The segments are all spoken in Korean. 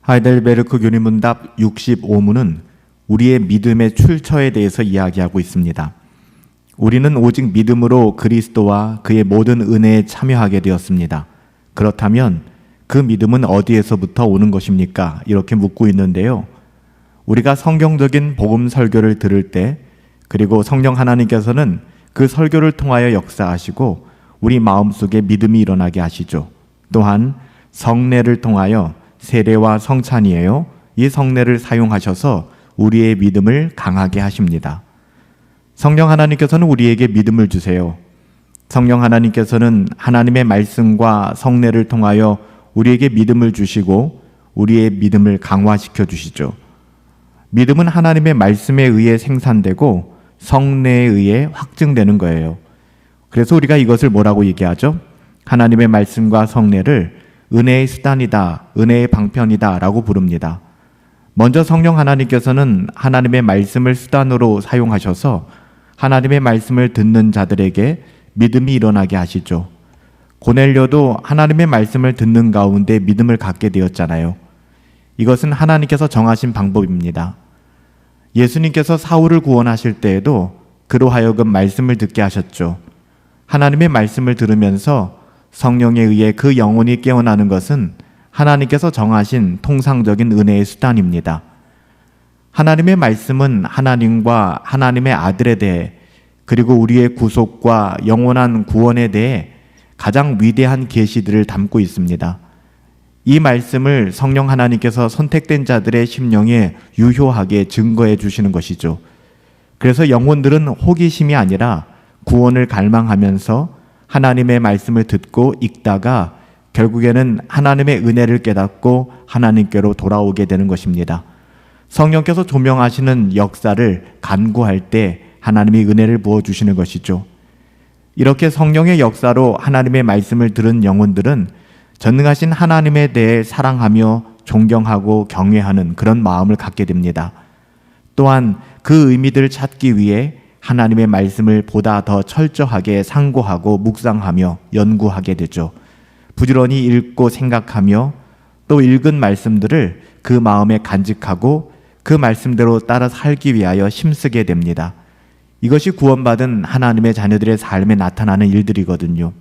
하이델베르크 교리문답 65문은 우리의 믿음의 출처에 대해서 이야기하고 있습니다. 우리는 오직 믿음으로 그리스도와 그의 모든 은혜에 참여하게 되었습니다. 그렇다면 그 믿음은 어디에서부터 오는 것입니까? 이렇게 묻고 있는데요. 우리가 성경적인 복음 설교를 들을 때, 그리고 성령 하나님께서는 그 설교를 통하여 역사하시고 우리 마음속에 믿음이 일어나게 하시죠. 또한 성례를 통하여 세례와 성찬이에요. 이 성례를 사용하셔서 우리의 믿음을 강하게 하십니다. 성령 하나님께서는 우리에게 믿음을 주세요. 성령 하나님께서는 하나님의 말씀과 성례를 통하여 우리에게 믿음을 주시고 우리의 믿음을 강화시켜 주시죠. 믿음은 하나님의 말씀에 의해 생산되고 성례에 의해 확증되는 거예요. 그래서 우리가 이것을 뭐라고 얘기하죠? 하나님의 말씀과 성례를 은혜의 수단이다, 은혜의 방편이다 라고 부릅니다. 먼저 성령 하나님께서는 하나님의 말씀을 수단으로 사용하셔서 하나님의 말씀을 듣는 자들에게 믿음이 일어나게 하시죠. 고넬료도 하나님의 말씀을 듣는 가운데 믿음을 갖게 되었잖아요. 이것은 하나님께서 정하신 방법입니다. 예수님께서 사울을 구원하실 때에도 그로 하여금 말씀을 듣게 하셨죠. 하나님의 말씀을 들으면서 성령에 의해 그 영혼이 깨어나는 것은 하나님께서 정하신 통상적인 은혜의 수단입니다. 하나님의 말씀은 하나님과 하나님의 아들에 대해, 그리고 우리의 구속과 영원한 구원에 대해 가장 위대한 계시들을 담고 있습니다. 이 말씀을 성령 하나님께서 선택된 자들의 심령에 유효하게 증거해 주시는 것이죠. 그래서 영혼들은 호기심이 아니라 구원을 갈망하면서 하나님의 말씀을 듣고 읽다가 결국에는 하나님의 은혜를 깨닫고 하나님께로 돌아오게 되는 것입니다. 성령께서 조명하시는 역사를 간구할 때 하나님이 은혜를 부어주시는 것이죠. 이렇게 성령의 역사로 하나님의 말씀을 들은 영혼들은 전능하신 하나님에 대해 사랑하며 존경하고 경외하는 그런 마음을 갖게 됩니다. 또한 그 의미들을 찾기 위해 하나님의 말씀을 보다 더 철저하게 상고하고 묵상하며 연구하게 되죠. 부지런히 읽고 생각하며 또 읽은 말씀들을 그 마음에 간직하고 그 말씀대로 따라 살기 위하여 힘쓰게 됩니다. 이것이 구원받은 하나님의 자녀들의 삶에 나타나는 일들이거든요.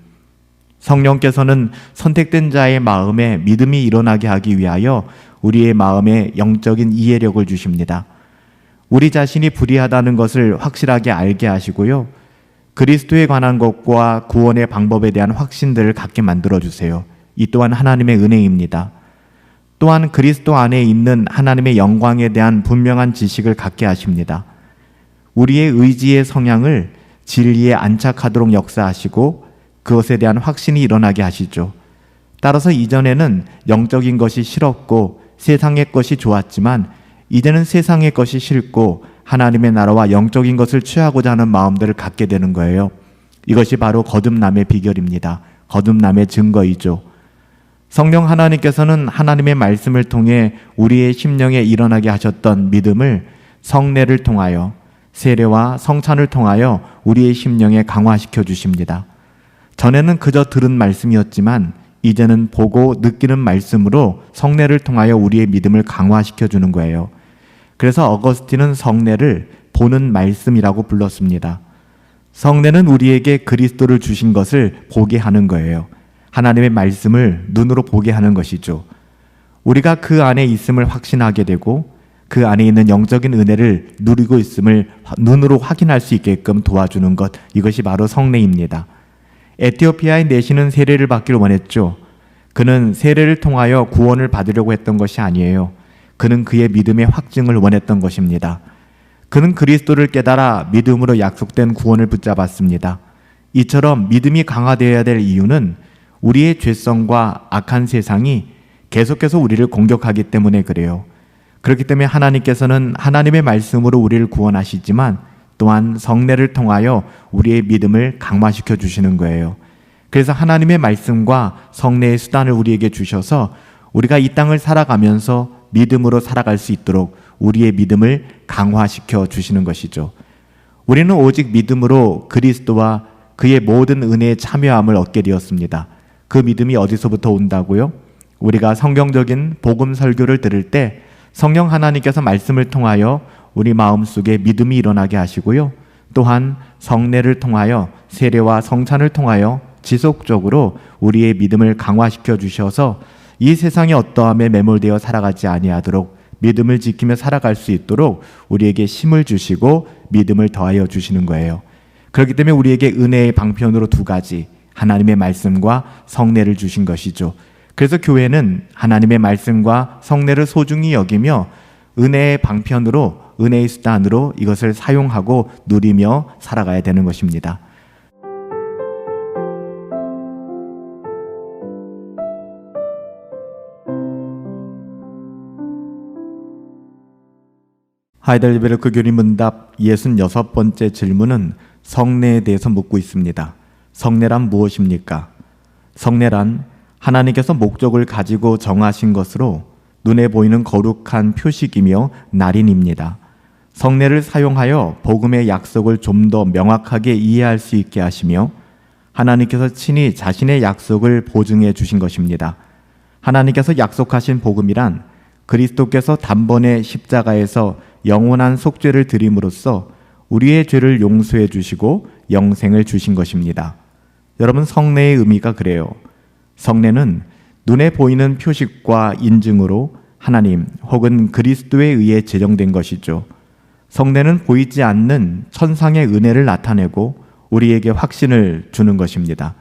성령께서는 선택된 자의 마음에 믿음이 일어나게 하기 위하여 우리의 마음에 영적인 이해력을 주십니다. 우리 자신이 불의하다는 것을 확실하게 알게 하시고요. 그리스도에 관한 것과 구원의 방법에 대한 확신들을 갖게 만들어주세요. 이 또한 하나님의 은혜입니다. 또한 그리스도 안에 있는 하나님의 영광에 대한 분명한 지식을 갖게 하십니다. 우리의 의지의 성향을 진리에 안착하도록 역사하시고 그것에 대한 확신이 일어나게 하시죠. 따라서 이전에는 영적인 것이 싫었고 세상의 것이 좋았지만 이제는 세상의 것이 싫고 하나님의 나라와 영적인 것을 취하고자 하는 마음들을 갖게 되는 거예요. 이것이 바로 거듭남의 비결입니다. 거듭남의 증거이죠. 성령 하나님께서는 하나님의 말씀을 통해 우리의 심령에 일어나게 하셨던 믿음을 성례를 통하여, 세례와 성찬을 통하여 우리의 심령에 강화시켜 주십니다. 전에는 그저 들은 말씀이었지만 이제는 보고 느끼는 말씀으로 성례를 통하여 우리의 믿음을 강화시켜 주는 거예요. 그래서 어거스틴은 성례를 보는 말씀이라고 불렀습니다. 성례는 우리에게 그리스도를 주신 것을 보게 하는 거예요. 하나님의 말씀을 눈으로 보게 하는 것이죠. 우리가 그 안에 있음을 확신하게 되고 그 안에 있는 영적인 은혜를 누리고 있음을 눈으로 확인할 수 있게끔 도와주는 것, 이것이 바로 성례입니다. 에티오피아의 내시는 세례를 받기를 원했죠. 그는 세례를 통하여 구원을 받으려고 했던 것이 아니에요. 그는 그의 믿음의 확증을 원했던 것입니다. 그는 그리스도를 깨달아 믿음으로 약속된 구원을 붙잡았습니다. 이처럼 믿음이 강화되어야 될 이유는 우리의 죄성과 악한 세상이 계속해서 우리를 공격하기 때문에 그래요. 그렇기 때문에 하나님께서는 하나님의 말씀으로 우리를 구원하시지만 또한 성례를 통하여 우리의 믿음을 강화시켜 주시는 거예요. 그래서 하나님의 말씀과 성례의 수단을 우리에게 주셔서 우리가 이 땅을 살아가면서 믿음으로 살아갈 수 있도록 우리의 믿음을 강화시켜 주시는 것이죠. 우리는 오직 믿음으로 그리스도와 그의 모든 은혜에 참여함을 얻게 되었습니다. 그 믿음이 어디서부터 온다고요? 우리가 성경적인 복음 설교를 들을 때 성령 하나님께서 말씀을 통하여 우리 마음속에 믿음이 일어나게 하시고요. 또한 성례를 통하여 세례와 성찬을 통하여 지속적으로 우리의 믿음을 강화시켜 주셔서 이 세상의 어떠함에 매몰되어 살아가지 아니하도록 믿음을 지키며 살아갈 수 있도록 우리에게 힘을 주시고 믿음을 더하여 주시는 거예요. 그렇기 때문에 우리에게 은혜의 방편으로 두 가지, 하나님의 말씀과 성례를 주신 것이죠. 그래서 교회는 하나님의 말씀과 성례를 소중히 여기며 은혜의 방편으로, 은혜의 수단으로 이것을 사용하고 누리며 살아가야 되는 것입니다. 하이델베르크 교리 문답 66번째 질문은 성례에 대해서 묻고 있습니다. 성례란 무엇입니까? 성례란 하나님께서 목적을 가지고 정하신 것으로 눈에 보이는 거룩한 표식이며 날인입니다. 성례를 사용하여 복음의 약속을 좀 더 명확하게 이해할 수 있게 하시며 하나님께서 친히 자신의 약속을 보증해 주신 것입니다. 하나님께서 약속하신 복음이란 그리스도께서 단번에 십자가에서 영원한 속죄를 드림으로써 우리의 죄를 용서해 주시고 영생을 주신 것입니다. 여러분, 성례의 의미가 그래요. 성례는 눈에 보이는 표식과 인증으로 하나님 혹은 그리스도에 의해 제정된 것이죠. 성례는 보이지 않는 천상의 은혜를 나타내고 우리에게 확신을 주는 것입니다.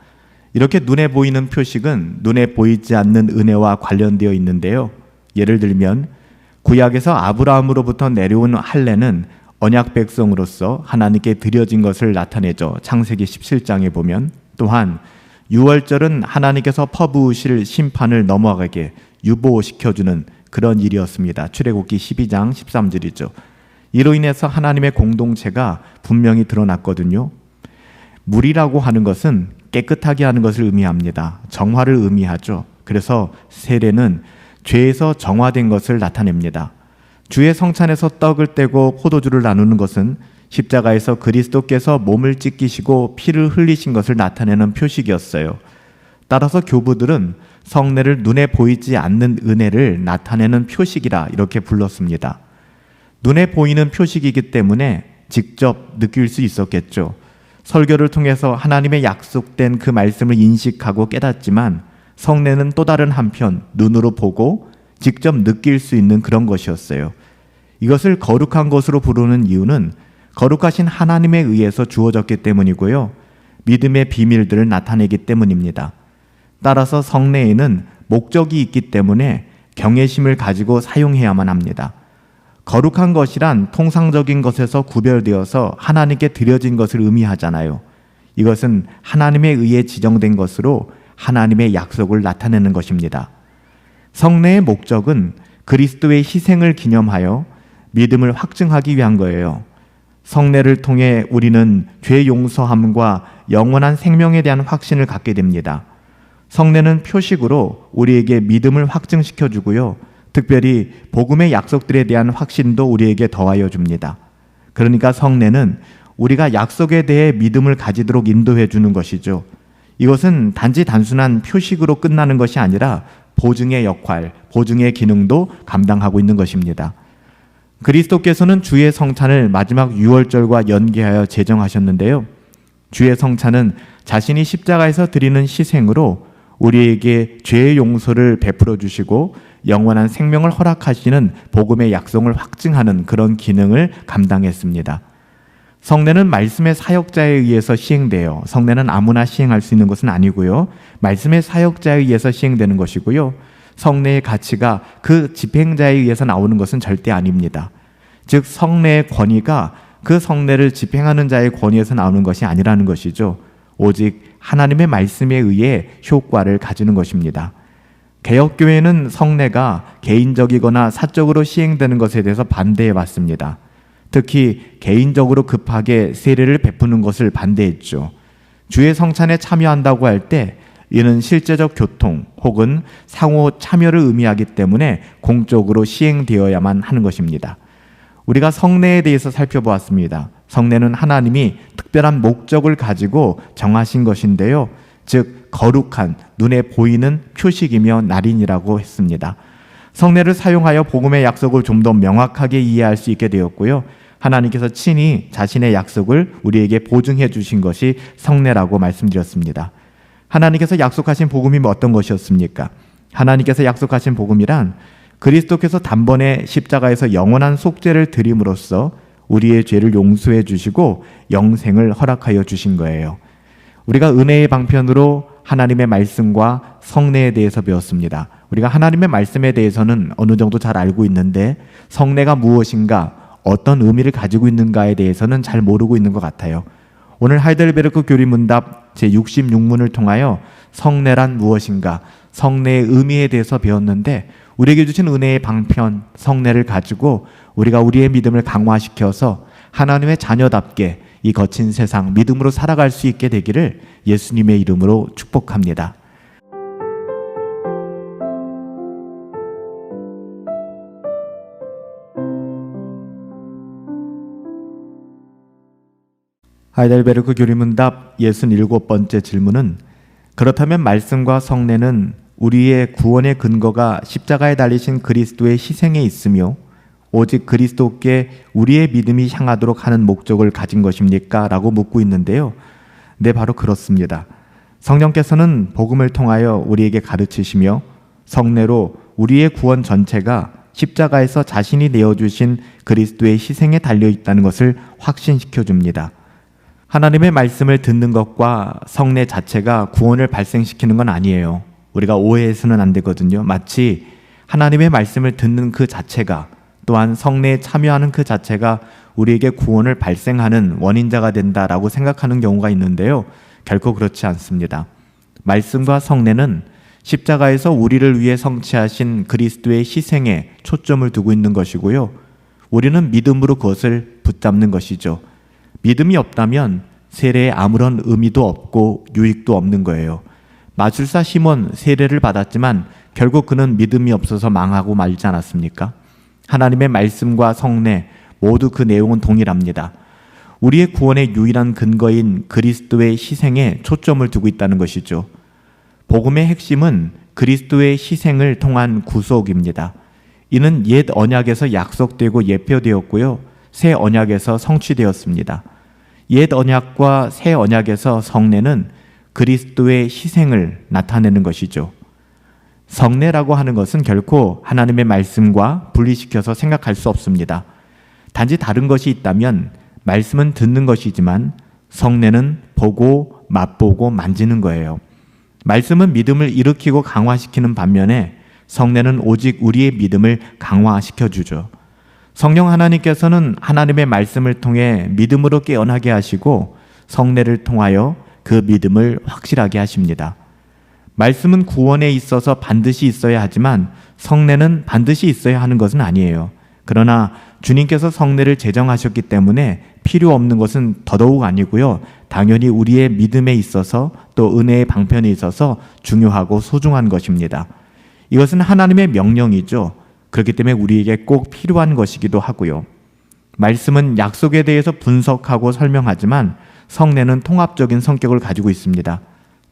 이렇게 눈에 보이는 표식은 눈에 보이지 않는 은혜와 관련되어 있는데요. 예를 들면 구약에서 아브라함으로부터 내려온 할례는 언약 백성으로서 하나님께 드려진 것을 나타내죠. 창세기 17장에 보면. 또한 유월절은 하나님께서 퍼부으실 심판을 넘어가게 유보시켜주는 그런 일이었습니다. 출애굽기 12장 13절이죠. 이로 인해서 하나님의 공동체가 분명히 드러났거든요. 물이라고 하는 것은 깨끗하게 하는 것을 의미합니다. 정화를 의미하죠. 그래서 세례는 죄에서 정화된 것을 나타냅니다. 주의 성찬에서 떡을 떼고 포도주를 나누는 것은 십자가에서 그리스도께서 몸을 찢기시고 피를 흘리신 것을 나타내는 표식이었어요. 따라서 교부들은 성례를 눈에 보이지 않는 은혜를 나타내는 표식이라 이렇게 불렀습니다. 눈에 보이는 표식이기 때문에 직접 느낄 수 있었겠죠. 설교를 통해서 하나님의 약속된 그 말씀을 인식하고 깨닫지만 성례는 또 다른 한편 눈으로 보고 직접 느낄 수 있는 그런 것이었어요. 이것을 거룩한 것으로 부르는 이유는 거룩하신 하나님에 의해서 주어졌기 때문이고요. 믿음의 비밀들을 나타내기 때문입니다. 따라서 성례에는 목적이 있기 때문에 경외심을 가지고 사용해야만 합니다. 거룩한 것이란 통상적인 것에서 구별되어서 하나님께 드려진 것을 의미하잖아요. 이것은 하나님에 의해 지정된 것으로 하나님의 약속을 나타내는 것입니다. 성례의 목적은 그리스도의 희생을 기념하여 믿음을 확증하기 위한 거예요. 성례를 통해 우리는 죄 용서함과 영원한 생명에 대한 확신을 갖게 됩니다. 성례는 표식으로 우리에게 믿음을 확증시켜 주고요. 특별히 복음의 약속들에 대한 확신도 우리에게 더하여 줍니다. 그러니까 성례는 우리가 약속에 대해 믿음을 가지도록 인도해 주는 것이죠. 이것은 단순한 표식으로 끝나는 것이 아니라 보증의 역할, 보증의 기능도 감당하고 있는 것입니다. 그리스도께서는 주의 성찬을 마지막 유월절과 연계하여 제정하셨는데요. 주의 성찬은 자신이 십자가에서 드리는 희생으로 우리에게 죄의 용서를 베풀어 주시고 영원한 생명을 허락하시는 복음의 약속을 확증하는 그런 기능을 감당했습니다. 성례는 말씀의 사역자에 의해서 시행돼요. 성례는 아무나 시행할 수 있는 것은 아니고요. 말씀의 사역자에 의해서 시행되는 것이고요. 성례의 가치가 그 집행자에 의해서 나오는 것은 절대 아닙니다. 즉 성례의 권위가 그 성례를 집행하는 자의 권위에서 나오는 것이 아니라는 것이죠. 오직 하나님의 말씀에 의해 효과를 가지는 것입니다. 개혁교회는 성례가 개인적이거나 사적으로 시행되는 것에 대해서 반대해 왔습니다. 특히 개인적으로 급하게 세례를 베푸는 것을 반대했죠. 주의 성찬에 참여한다고 할 때 이는 실제적 교통 혹은 상호 참여를 의미하기 때문에 공적으로 시행되어야만 하는 것입니다. 우리가 성례에 대해서 살펴보았습니다. 성례는 하나님이 특별한 목적을 가지고 정하신 것인데요. 즉 거룩한 눈에 보이는 표식이며 날인이라고 했습니다. 성례를 사용하여 복음의 약속을 좀 더 명확하게 이해할 수 있게 되었고요. 하나님께서 친히 자신의 약속을 우리에게 보증해 주신 것이 성례라고 말씀드렸습니다. 하나님께서 약속하신 복음이 어떤 것이었습니까? 하나님께서 약속하신 복음이란 그리스도께서 단번에 십자가에서 영원한 속죄를 드림으로써 우리의 죄를 용서해 주시고 영생을 허락하여 주신 거예요. 우리가 은혜의 방편으로 하나님의 말씀과 성례에 대해서 배웠습니다. 우리가 하나님의 말씀에 대해서는 어느 정도 잘 알고 있는데 성례가 무엇인가, 어떤 의미를 가지고 있는가에 대해서는 잘 모르고 있는 것 같아요. 오늘 하이델베르크 교리문답 제66문을 통하여 성례란 무엇인가, 성례의 의미에 대해서 배웠는데 우리에게 주신 은혜의 방편 성례를 가지고 우리가 우리의 믿음을 강화시켜서 하나님의 자녀답게 이 거친 세상 믿음으로 살아갈 수 있게 되기를 예수님의 이름으로 축복합니다. 하이델베르크 교리문답 67번째 질문은 그렇다면 말씀과 성례는 우리의 구원의 근거가 십자가에 달리신 그리스도의 희생에 있으며 오직 그리스도께 우리의 믿음이 향하도록 하는 목적을 가진 것입니까? 라고 묻고 있는데요. 네, 바로 그렇습니다. 성령께서는 복음을 통하여 우리에게 가르치시며 성례로 우리의 구원 전체가 십자가에서 자신이 내어주신 그리스도의 희생에 달려있다는 것을 확신시켜 줍니다. 하나님의 말씀을 듣는 것과 성례 자체가 구원을 발생시키는 건 아니에요. 우리가 오해해서는 안 되거든요. 마치 하나님의 말씀을 듣는 그 자체가 또한 성례에 참여하는 그 자체가 우리에게 구원을 발생하는 원인자가 된다라고 생각하는 경우가 있는데요. 결코 그렇지 않습니다. 말씀과 성례는 십자가에서 우리를 위해 성취하신 그리스도의 희생에 초점을 두고 있는 것이고요. 우리는 믿음으로 그것을 붙잡는 것이죠. 믿음이 없다면 세례에 아무런 의미도 없고 유익도 없는 거예요. 마술사 시몬 세례를 받았지만 결국 그는 믿음이 없어서 망하고 말지 않았습니까? 하나님의 말씀과 성례 모두 그 내용은 동일합니다. 우리의 구원의 유일한 근거인 그리스도의 희생에 초점을 두고 있다는 것이죠. 복음의 핵심은 그리스도의 희생을 통한 구속입니다. 이는 옛 언약에서 약속되고 예표되었고요. 새 언약에서 성취되었습니다. 옛 언약과 새 언약에서 성례는 그리스도의 희생을 나타내는 것이죠. 성례라고 하는 것은 결코 하나님의 말씀과 분리시켜서 생각할 수 없습니다. 단지 다른 것이 있다면 말씀은 듣는 것이지만 성례는 보고 맛보고 만지는 거예요. 말씀은 믿음을 일으키고 강화시키는 반면에 성례는 오직 우리의 믿음을 강화시켜 주죠. 성령 하나님께서는 하나님의 말씀을 통해 믿음으로 깨어나게 하시고 성례를 통하여 그 믿음을 확실하게 하십니다. 말씀은 구원에 있어서 반드시 있어야 하지만 성례는 반드시 있어야 하는 것은 아니에요. 그러나 주님께서 성례를 제정하셨기 때문에 필요 없는 것은 더더욱 아니고요. 당연히 우리의 믿음에 있어서 또 은혜의 방편에 있어서 중요하고 소중한 것입니다. 이것은 하나님의 명령이죠. 그렇기 때문에 우리에게 꼭 필요한 것이기도 하고요. 말씀은 약속에 대해서 분석하고 설명하지만 성례는 통합적인 성격을 가지고 있습니다.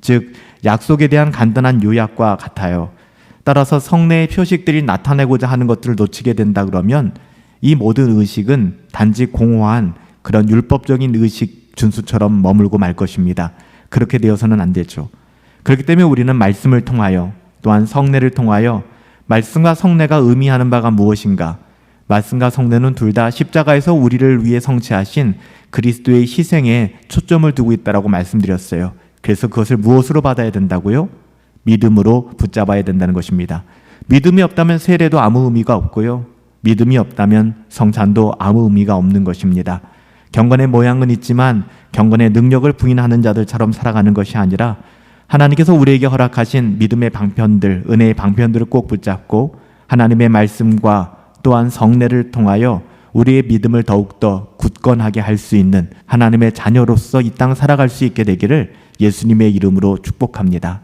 즉 약속에 대한 간단한 요약과 같아요. 따라서 성례의 표식들이 나타내고자 하는 것들을 놓치게 된다 그러면 이 모든 의식은 단지 공허한 그런 율법적인 의식 준수처럼 머물고 말 것입니다. 그렇게 되어서는 안 되죠. 그렇기 때문에 우리는 말씀을 통하여 또한 성례를 통하여 말씀과 성례가 의미하는 바가 무엇인가? 말씀과 성례는 둘 다 십자가에서 우리를 위해 성취하신 그리스도의 희생에 초점을 두고 있다라고 말씀드렸어요. 그래서 그것을 무엇으로 받아야 된다고요? 믿음으로 붙잡아야 된다는 것입니다. 믿음이 없다면 세례도 아무 의미가 없고요. 믿음이 없다면 성찬도 아무 의미가 없는 것입니다. 경건의 모양은 있지만 경건의 능력을 부인하는 자들처럼 살아가는 것이 아니라 하나님께서 우리에게 허락하신 믿음의 방편들, 은혜의 방편들을 꼭 붙잡고 하나님의 말씀과 또한 성례를 통하여 우리의 믿음을 더욱더 굳건하게 할 수 있는 하나님의 자녀로서 이 땅 살아갈 수 있게 되기를 예수님의 이름으로 축복합니다.